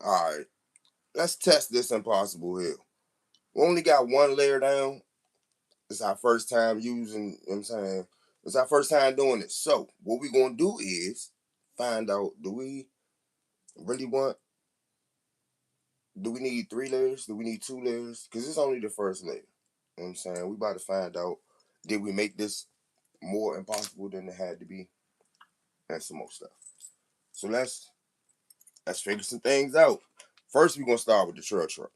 All right, let's test this impossible hill. We only got one layer down. It's our first time using, you know what I'm saying? It's our first time doing it. So, what we're going to do is find out, do we really want, do we need 3 layers? Do we need 2 layers? Because it's only the first layer. You know what I'm saying? We about to find out, did we make this more impossible than it had to be? And some more stuff. So let's figure some things out. First, we're gonna start with the trail truck.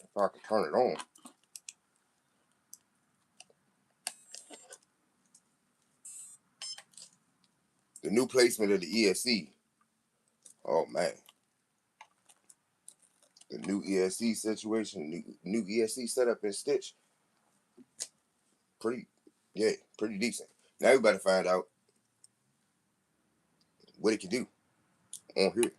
If I can turn it on. The new placement of the ESC. Oh man, the new ESC situation, new ESC setup and stitch. Pretty, yeah, pretty decent. Now we better find out what it can do on here.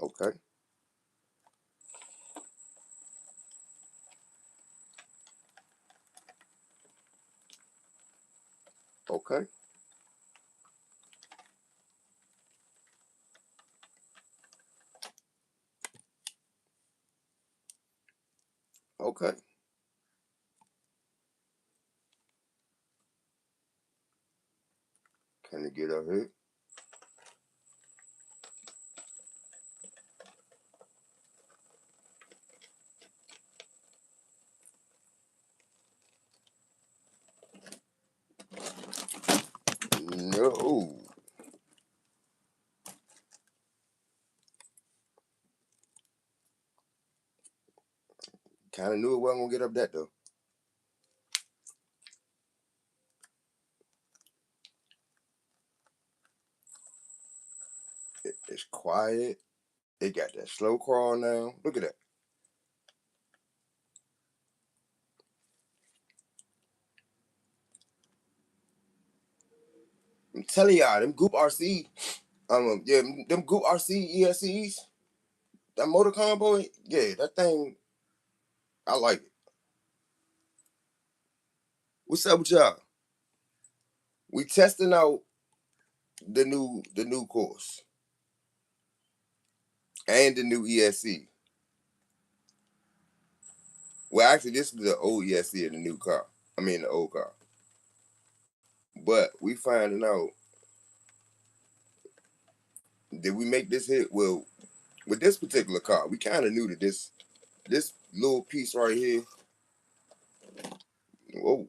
Okay, okay, okay. Can it get up here? No. Kind of knew it wasn't gonna get up that though. It's quiet. It got that slow crawl now. Look at that. I'm telling y'all, them Goop RC, yeah, them Goop RC ESCs, that motor combo, yeah, that thing, I like it. What's up with y'all? We testing out the new course and the new ESC. Well, actually, this is the old ESC in the new car. I mean, the old car. But we finding out, did we make this hit? Well, with this particular car, we kind of knew that this little piece right here. Whoa,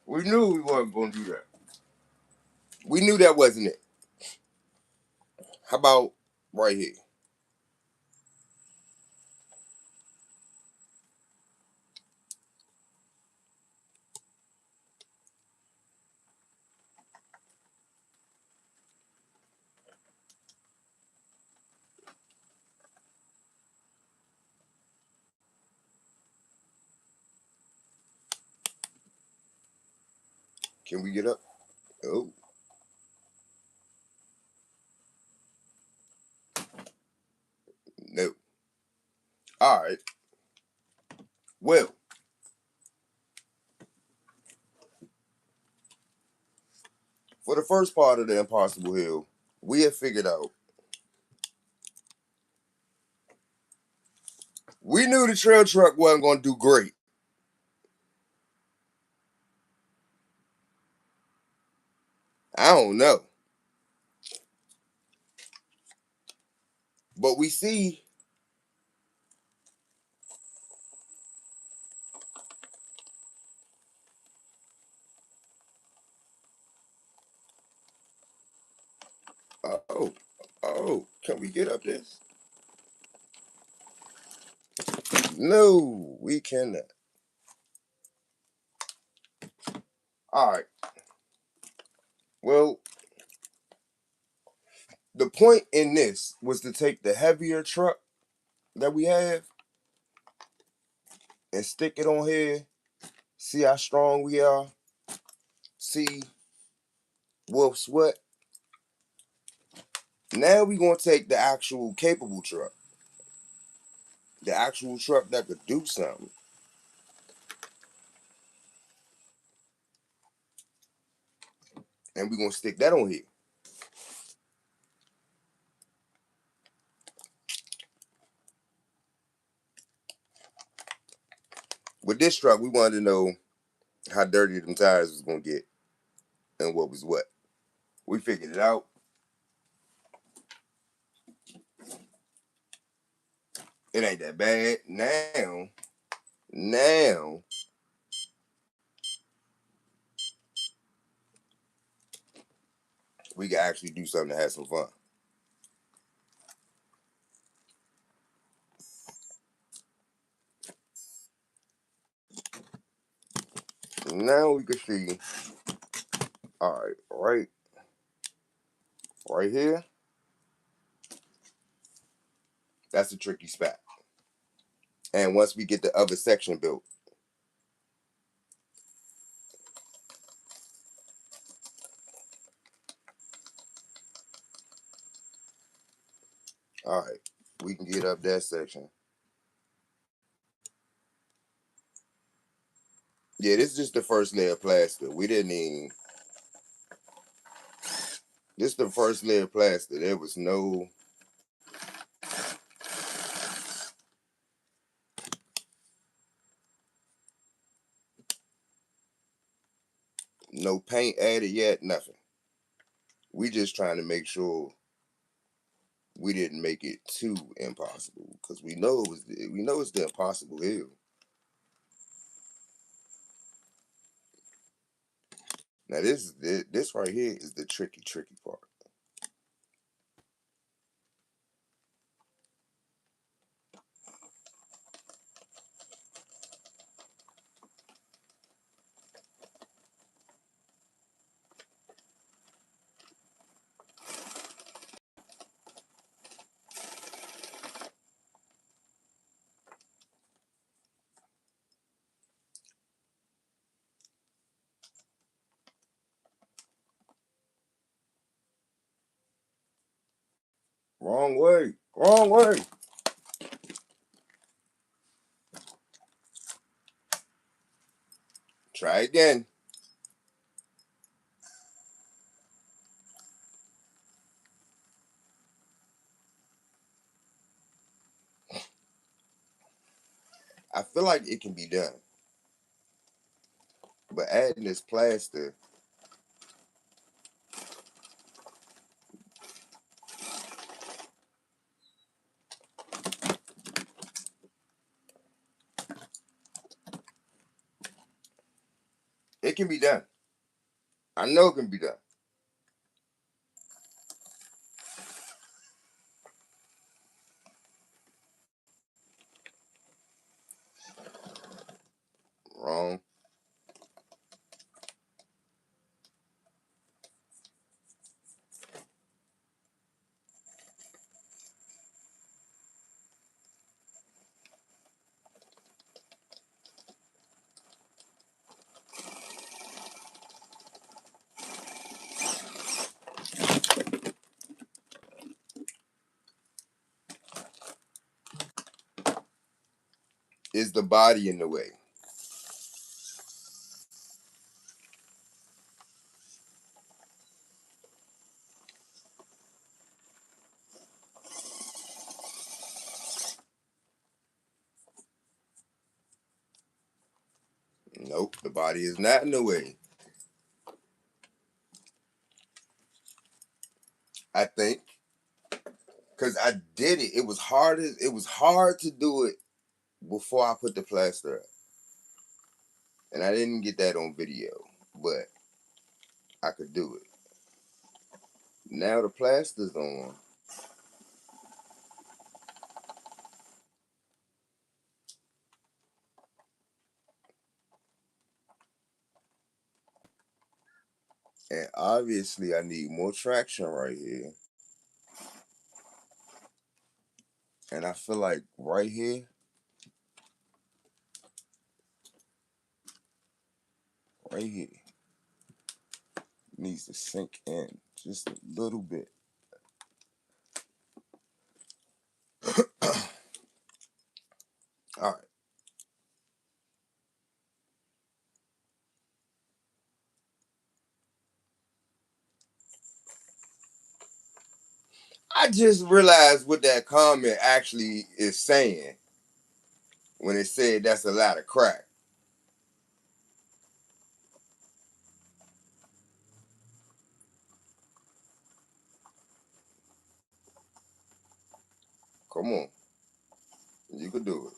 we knew we weren't gonna do that. We knew that wasn't it. How about right here? Can we get up? Oh, no. All right. Well, for the first part of the Impossible Hill, we have figured out. We knew the trail truck wasn't going to do great. I don't know. But we see, oh, oh, can we get up this? No, we cannot. All right. Well, the point in this was to take the heavier truck that we have and stick it on here. See how strong we are. See what's what. Now we gonna take the actual capable truck, the actual truck that could do something, and we gonna stick that on here. With this truck, we wanted to know how dirty them tires was gonna get and what was what. We figured it out. It ain't that bad. Now we can actually do something to have some fun. Now we can see, all right here, that's a tricky spot. And once we get the other section built, all right, we can get up that section. Yeah, this is just the first layer of plaster. We didn't even, this is the first layer of plaster. There was no paint added yet, nothing. We just trying to make sure we didn't make it too impossible because we know it's the impossible hill. Now this right here is the tricky part. Wrong way, wrong way. Try again. I feel like it can be done, but adding this plaster, it can be done. I know it can be done. Wrong. Is the body in the way? Nope, the body is not in the way. I think because I did it. It was hard to do it before I put the plaster up, and I didn't get that on video, but I could do it. Now the plaster's on, and obviously I need more traction right here. And I feel like right here, right here, needs to sink in just a little bit. All right. I just realized what that comment actually is saying when it said that's a lot of crack. Come on. You could do it.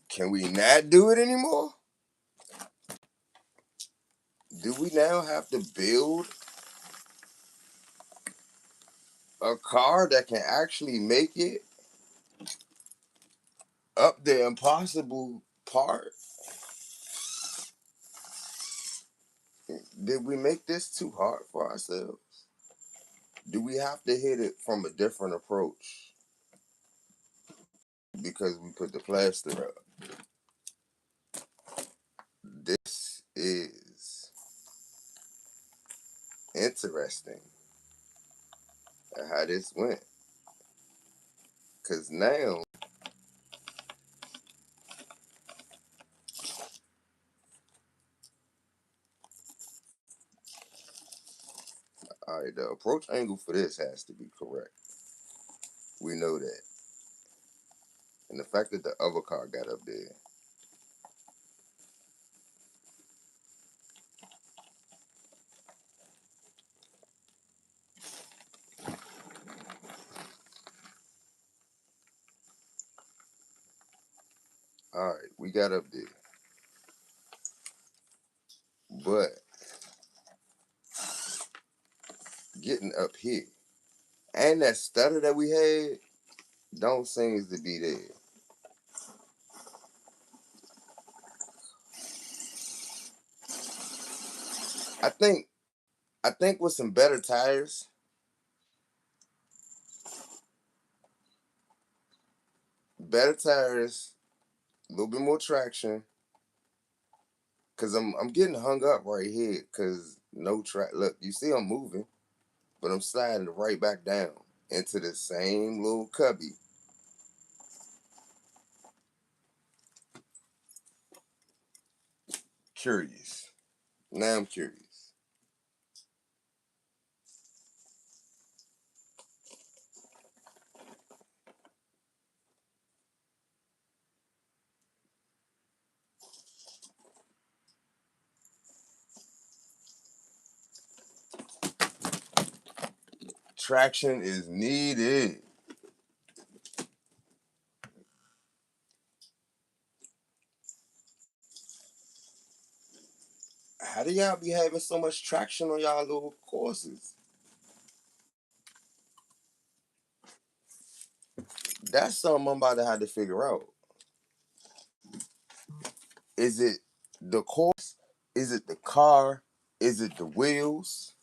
Can we not do it anymore? Do we now have to build a car that can actually make it up the impossible part? Did we make this too hard for ourselves? Do we have to hit it from a different approach because we put the plaster up? This is interesting how this went. Because now, all right, the approach angle for this has to be correct. We know that. And the fact that the other car got up there. All right, we got up there. But getting up here and that stutter that we had don't seem to be there. I think with some better tires, a little bit more traction. Cause I'm getting hung up right here. Cause no track. Look, you see I'm moving, but I'm sliding right back down into the same little cubby. Curious. Now I'm curious. Traction is needed. How do y'all be having so much traction on y'all little courses? That's something I'm about to have to figure out. Is it the course? Is it the car? Is it the wheels?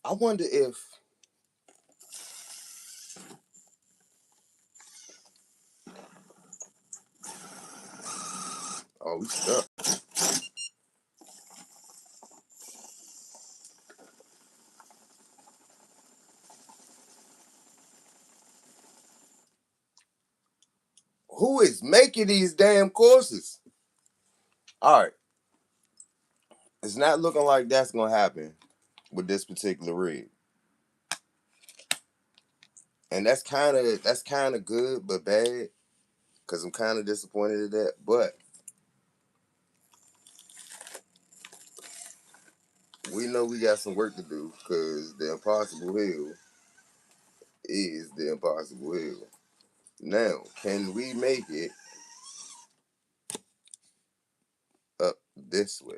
I wonder if, oh, we stuck. Who is making these damn courses? All right, it's not looking like that's gonna happen with this particular rig, and that's kind of good but bad because I'm kind of disappointed at that. But we know we got some work to do because the impossible hill is the impossible hill. Now, can we make it this way.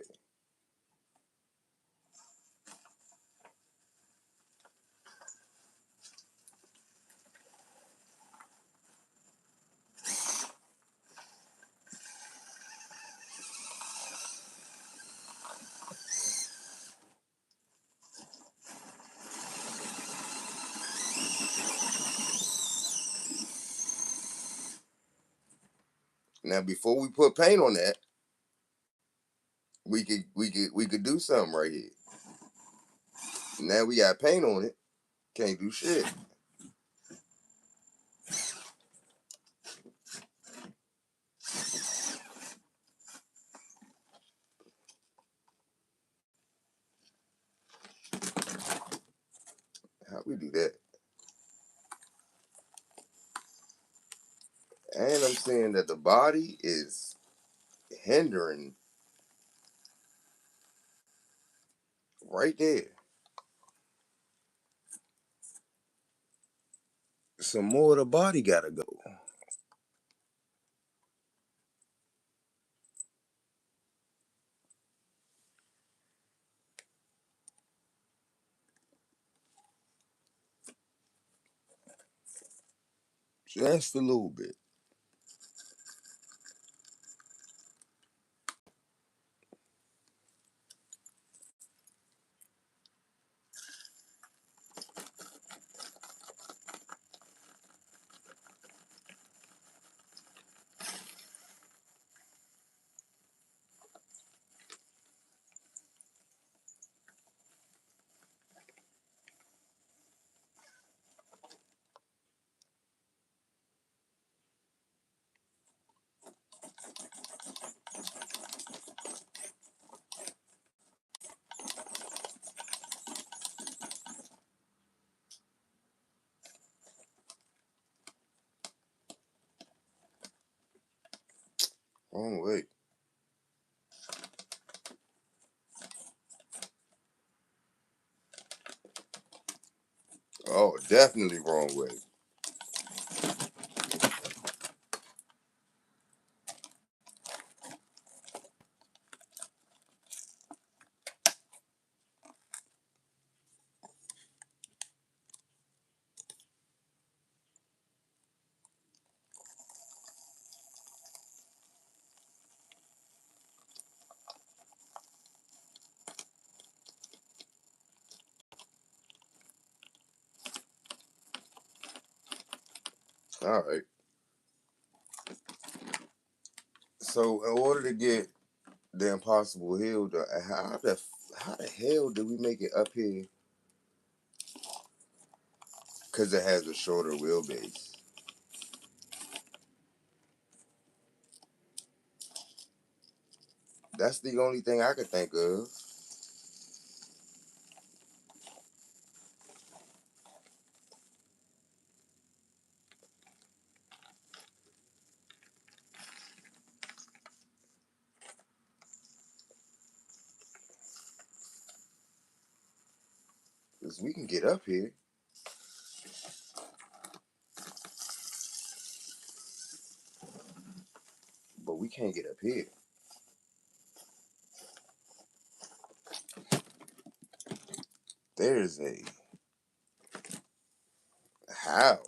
Now, before we put paint on that, we could do something right here. Now we got paint on it. Can't do shit. How we do that? And I'm saying that the body is hindering right there. Some more of the body gotta go. Just a little bit. Wrong way. Oh, definitely wrong way. All right. So in order to get the impossible hill, how the hell did we make it up here? Because it has a shorter wheelbase. That's the only thing I could think of. Because we can get up here, but we can't get up here. There's a how.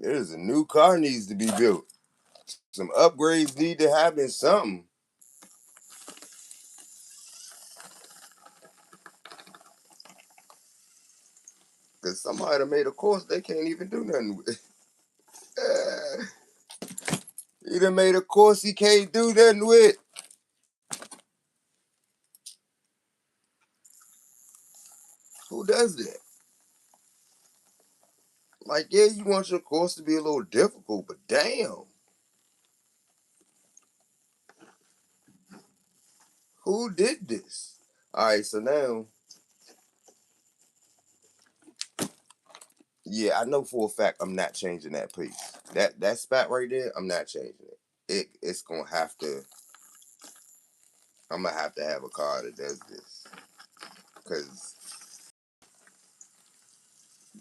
There's a new car needs to be built. Some upgrades need to happen. Something. Because somebody done made a course they can't even do nothing with. He done made a course he can't do nothing with. Who does that? Like, yeah, you want your course to be a little difficult, but damn. Who did this? All right, so now, yeah, I know for a fact I'm not changing that piece. That spot right there, I'm not changing it. It's gonna have to. I'm gonna have to have a car that does this, because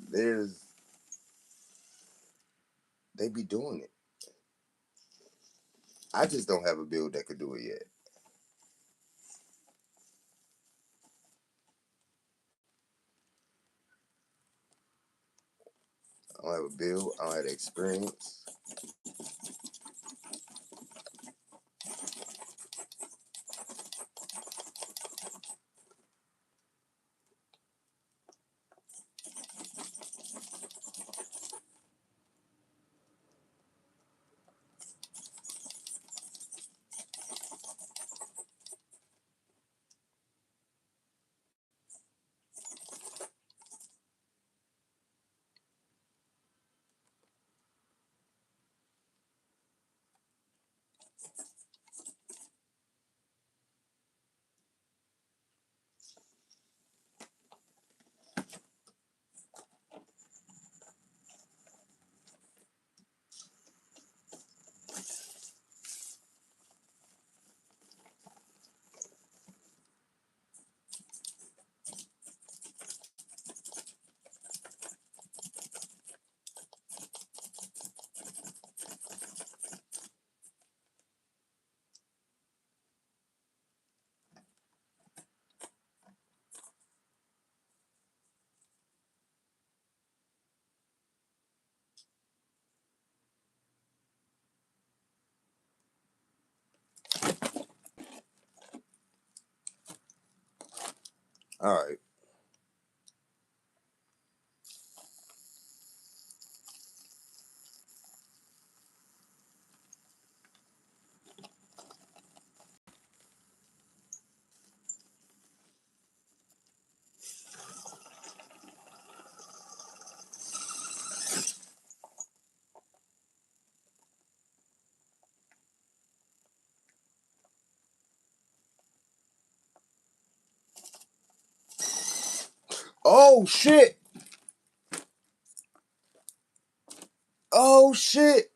there's they be doing it. I just don't have a build that could do it yet. I don't have a build. I don't have the experience. All right. Oh shit! Oh shit!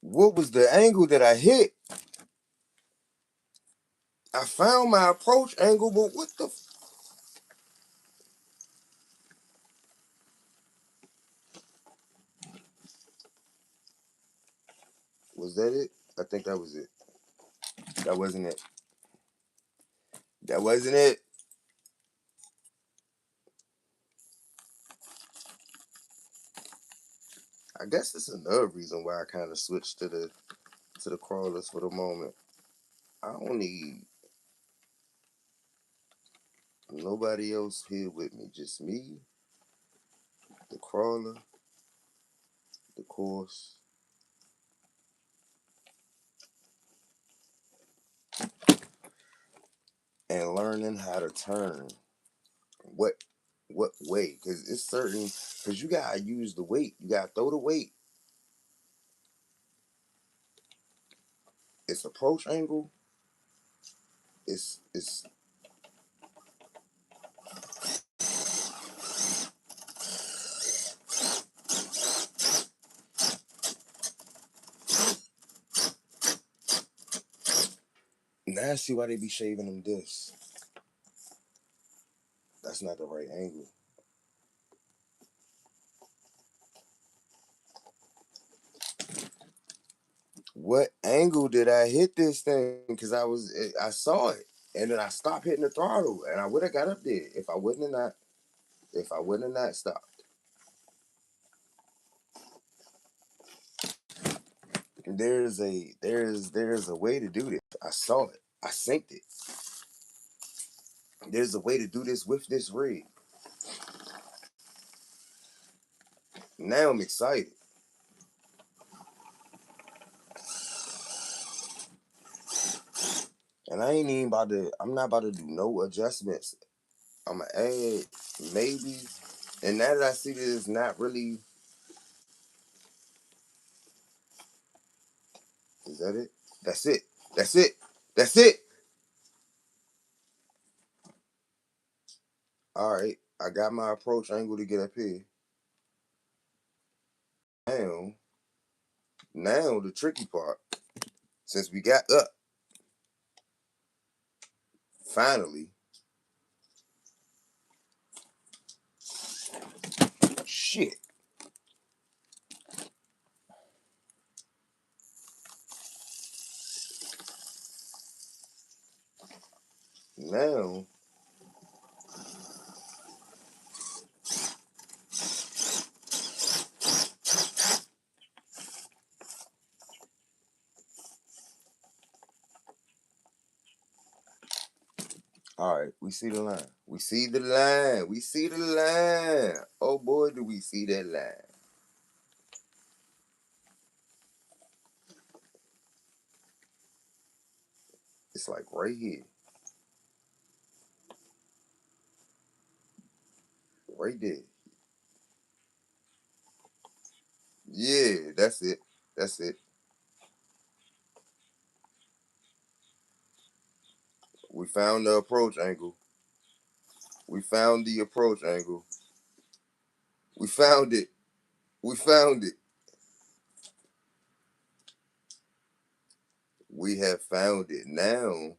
What was the angle that I hit? I found my approach angle, but what the? Was that it? I think that was it. That wasn't it. That wasn't it. I guess that's another reason why I kind of switched to the crawlers for the moment. I don't need nobody else here with me. Just me, the crawler, the course, and learning how to turn. What what way? Because it's certain. Because you gotta use the weight. You gotta throw the weight. It's approach angle. It's now I see why they be shaving them discs. That's not the right angle. What angle did I hit this thing? Because I saw it, and then I stopped hitting the throttle, and I would have got up there if I wouldn't have not stopped. There's a way to do this. I saw it. I synced it. There's a way to do this with this rig. Now I'm excited, and I ain't even about to. I'm not about to do no adjustments. I'm gonna add maybe, and now that I see that it's not really, is that it? That's it. That's it. That's it. All right, I got my approach angle to get up here. Now, now the tricky part, since we got up, finally, shit. Now, all right, we see the line. We see the line. We see the line. Oh boy, do we see that line. It's like right here. Right there. Yeah, that's it. That's it. We found the approach angle. We found the approach angle. We found it. We found it. We have found it. Now,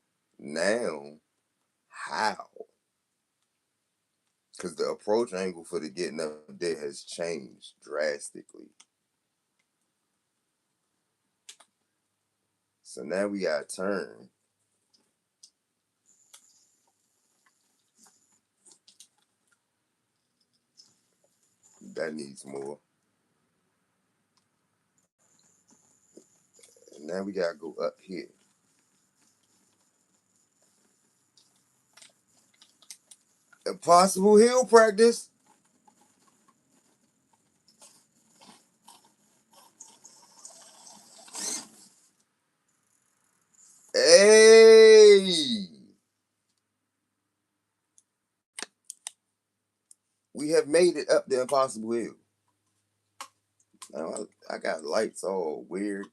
how? Because the approach angle for the getting up there has changed drastically. So now we got to turn. That needs more. And now we got to go up here. Impossible hill practice. Hey! We have made it up the impossible hill. Now I got lights all weird.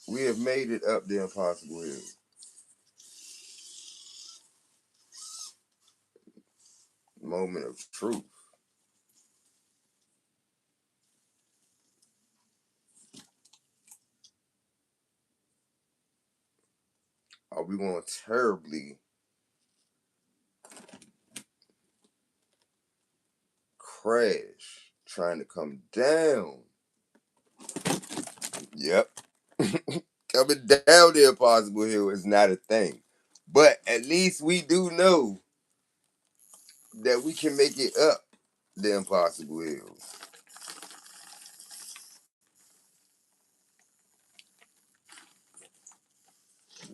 We have made it up the impossible hill. Moment of truth. Are we going to terribly crash trying to come down? Yep. Coming down the impossible hill is not a thing. But at least we do know that we can make it up the impossible hill.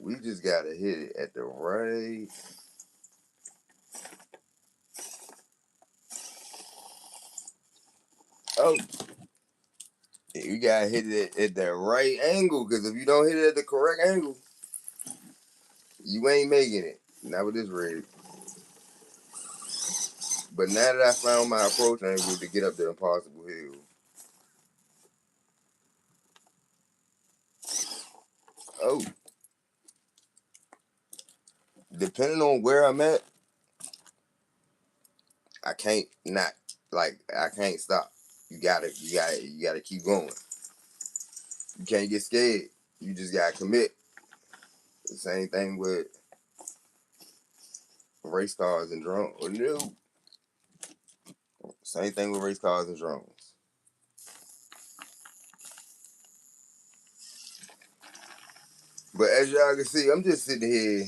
We just gotta hit it at the right. Oh, you gotta hit it at the right angle. Because if you don't hit it at the correct angle, you ain't making it. Not with this rig. But now that I found my approach angle to get up the impossible hill, oh, depending on where I'm at, I can't not I can't stop. You gotta keep going. You can't get scared. You just gotta commit. The same thing with race cars and drones. Or no. Same thing with race cars and drones. But as y'all can see, I'm just sitting here.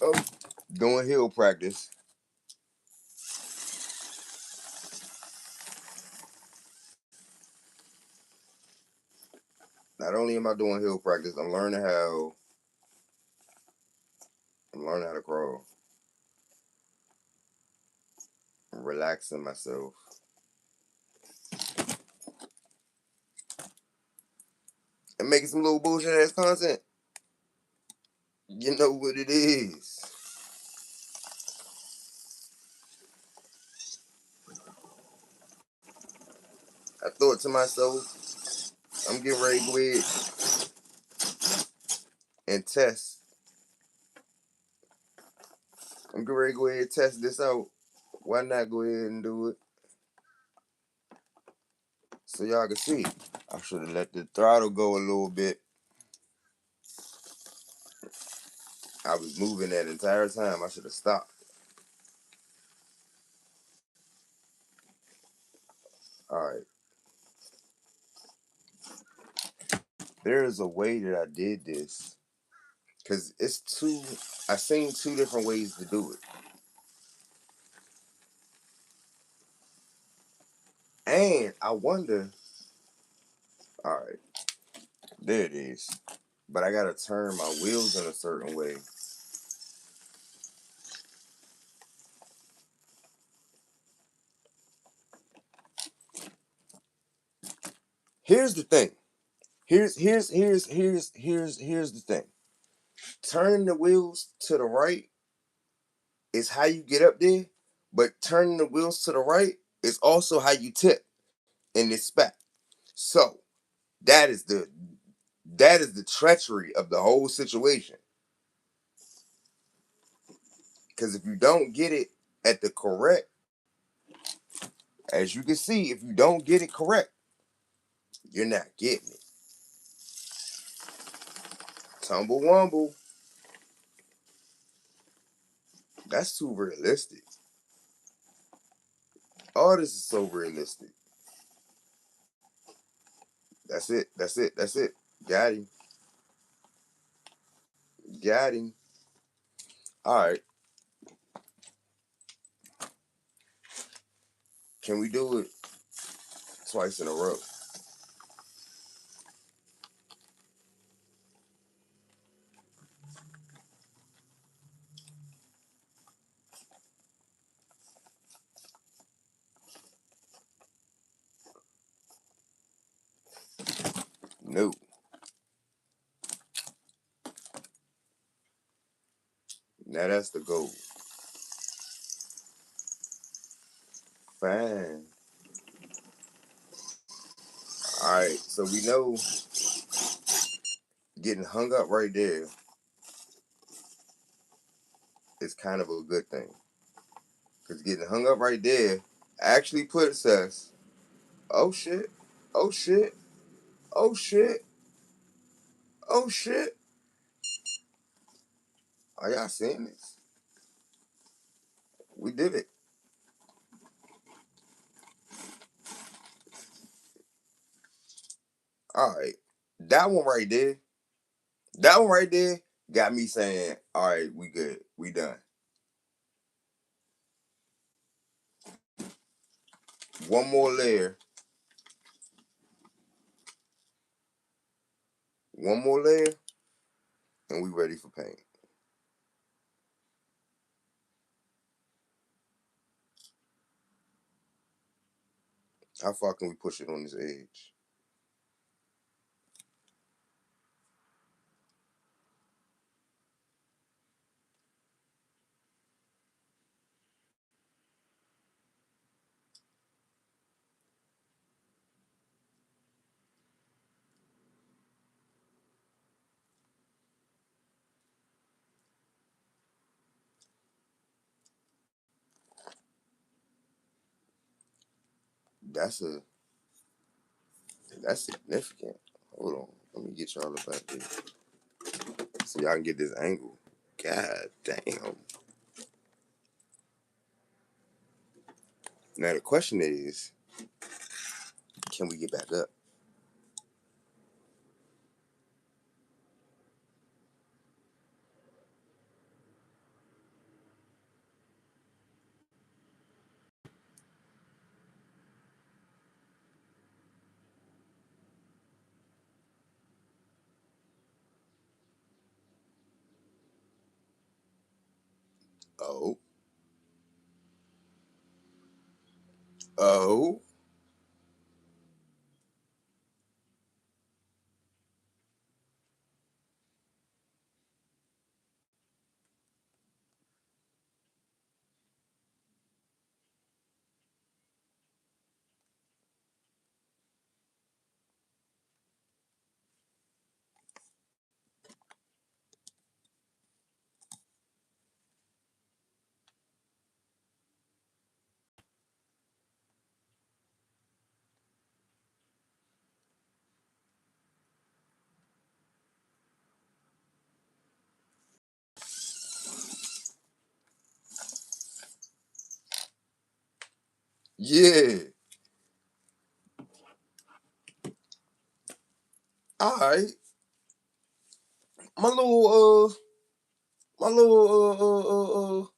Oh, doing hill practice. Not only am I doing hill practice, I'm learning how to crawl. relaxing myself. And making some little bullshit ass content. You know what it is. I thought to myself, I'm getting ready to go ahead and test. I'm getting ready to go ahead and test this out. Why not go ahead and do it? So y'all can see. I should have let the throttle go a little bit. I was moving that entire time. I should have stopped. Alright. There is a way that I did this. Because I seen two different ways to do it. And I wonder, alright, there it is. But I gotta turn my wheels in a certain way. Here's the thing. Here's the thing. Turning the wheels to the right is how you get up there, but turning the wheels to the right is also how you tip in this spot. So that is the treachery of the whole situation. Because if you don't get it at the correct, as you can see, if you don't get it correct, you're not getting it. Tumble wumble. That's too realistic. All this is so realistic. That's it. That's it. That's it. Got him. Got him. All right. Can we do it twice in a row? No. Now that's the goal. Fine. All right. So we know getting hung up right there is kind of a good thing. Because getting hung up right there actually puts us, oh shit, oh shit, oh shit, oh shit. Are y'all seeing this? We did it. All right. That one right there, that one right there got me saying, all right, we good. We done. One more layer. One more layer, and we ready for paint. How far can we push it on this edge? That's a That's significant. Hold on. Let me get y'all up out there so y'all can get this angle. God damn. Now the question is, can we get back up? Oh, Oh, yeah. All right. My little my little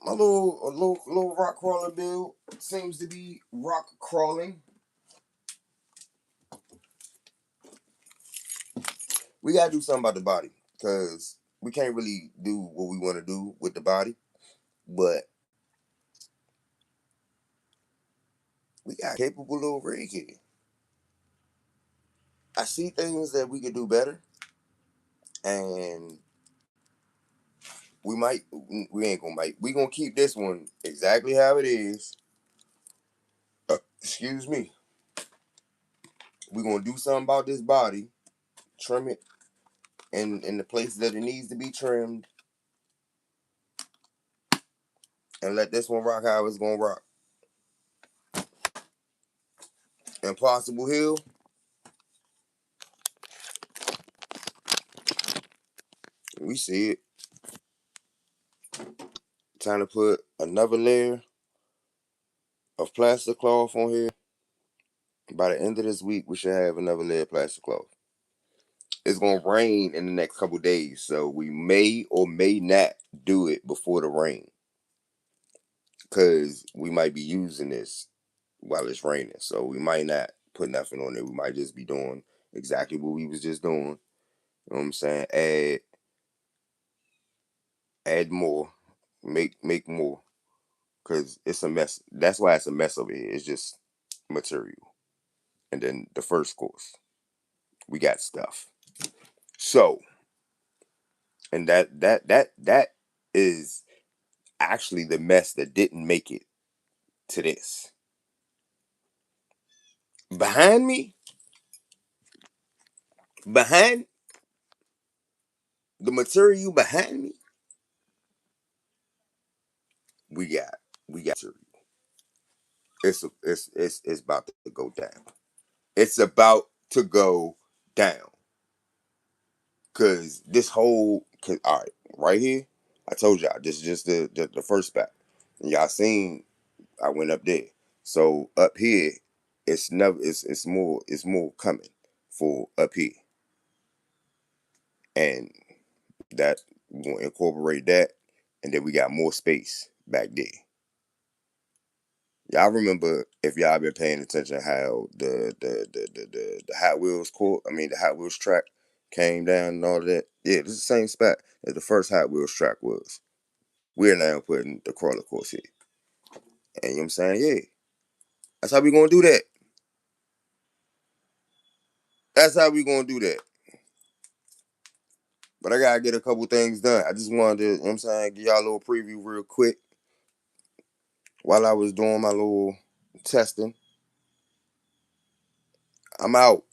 my little rock crawler build seems to be rock crawling. We gotta do something about the body because we can't really do what we want to do with the body, but we got capable little rig here. I see things that we could do better, and we might. We ain't gonna make. We gonna keep this one exactly how it is. Excuse me. We gonna do something about this body, trim it in the place that it needs to be trimmed, and let this one rock how it's gonna rock. Impossible Hill. We see it. Time to put another layer of plastic cloth on here. By the end of this week, we should have another layer of plastic cloth. It's gonna rain in the next couple days, so we may or may not do it before the rain, cause we might be using this while it's raining. So we might not put nothing on it. We might just be doing exactly what we was just doing. You know what I'm saying? Add more, make more, cause it's a mess. That's why it's a mess over here. It's just material, and then the first course we got stuff. So, and that is actually the mess that didn't make it to this. Behind me, behind the material behind me, we got material. It's about to go down. It's about to go down. Cause this whole all right here, I told y'all this is just the first spot. And y'all seen I went up there. So up here, it's never it's more coming for up here. And that we're gonna incorporate that, and then we got more space back there. Y'all remember if y'all been paying attention how the Hot Wheels court, I mean the Hot Wheels track came down and all of that. Yeah, this is the same spot as the first Hot Wheels track was. We're now putting the crawler course here. And you know what I'm saying? Yeah. That's how we gonna do that. That's how we gonna do that. But I gotta get a couple things done. I just wanted to, you know what I'm saying, give y'all a little preview real quick while I was doing my little testing. I'm out.